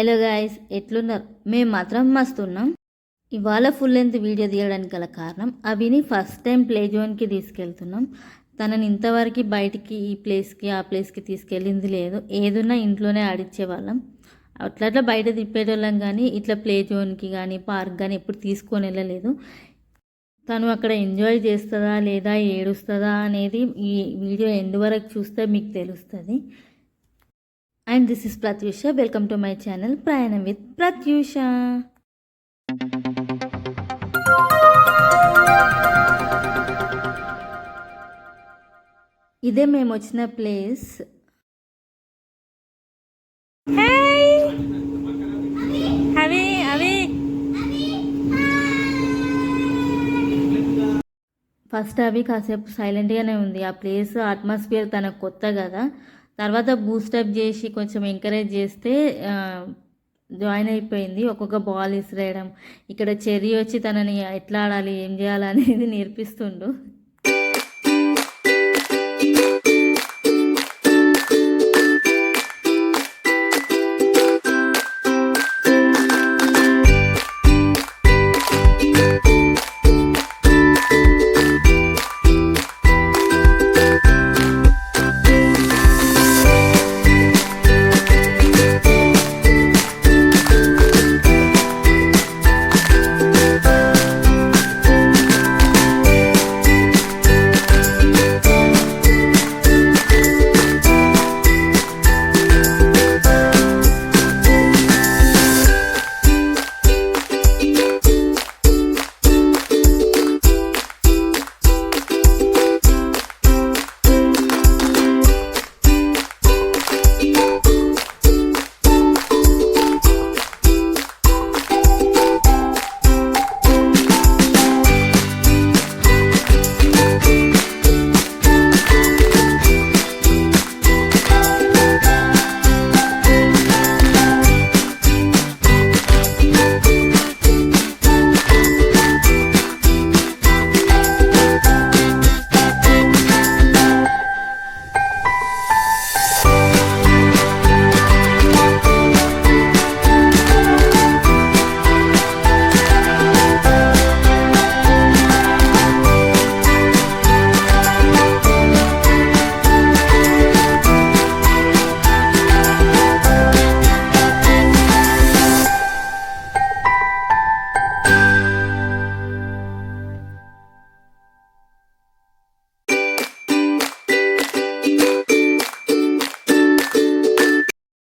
Hello guys, ఎట్లున్నారు? మేము మాత్రం మస్తున్నాం. ఇవాళ ఫుల్ లెంత్ వీడియో తీయడానికి గల కారణం, అవిని ఫస్ట్ టైం ప్లే జోన్కి తీసుకెళ్తున్నాం. తనని ఇంతవరకు బయటికి ఈ ప్లేస్కి ఆ ప్లేస్కి తీసుకెళ్ళింది లేదు. ఏదున్నా ఇంట్లోనే ఆడిచ్చేవాళ్ళం. అట్లా బయట తిప్పేటోళ్ళం, కానీ ఇట్లా ప్లే జోన్కి కానీ పార్క్ కానీ ఎప్పుడు తీసుకొని వెళ్ళలేదు. తను అక్కడ ఎంజాయ్ చేస్తుందా లేదా ఏడుస్తుందా అనేది ఈ వీడియో ఎండ్ వరకు చూస్తే మీకు తెలుస్తుంది. And this is Pratyusha. Welcome to my channel Prayanam with Pratyusha. ఇదే మేము వచ్చిన ప్లేస్. ఫస్ట్ అవి కాసేపు సైలెంట్గానే ఉంది. ఆ ప్లేస్ అట్మాస్ఫియర్ తనకు కొత్త కదా. తర్వాత బూస్టప్ చేసి కొంచెం ఎంకరేజ్ చేస్తే జాయిన్ అయిపోయింది. ఒక్కొక్క బాల్ ఇసిరేయడం, ఇక్కడ చెర్రీ వచ్చి తనని ఎట్లా ఆడాలి ఏం చేయాలి అనేది నేర్పిస్తుండు.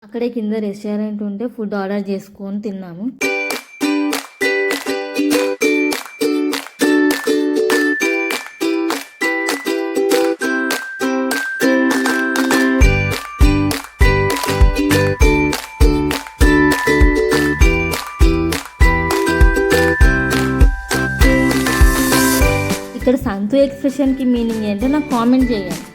అక్కడే కింద రెస్టారెంట్ ఉంటే ఫుడ్ ఆర్డర్ చేసుకొని తిన్నాము. ఇక్కడ సంతు ఎక్స్ప్రెషన్కి మీనింగ్ ఏంటో నాకు కామెంట్ చేయండి.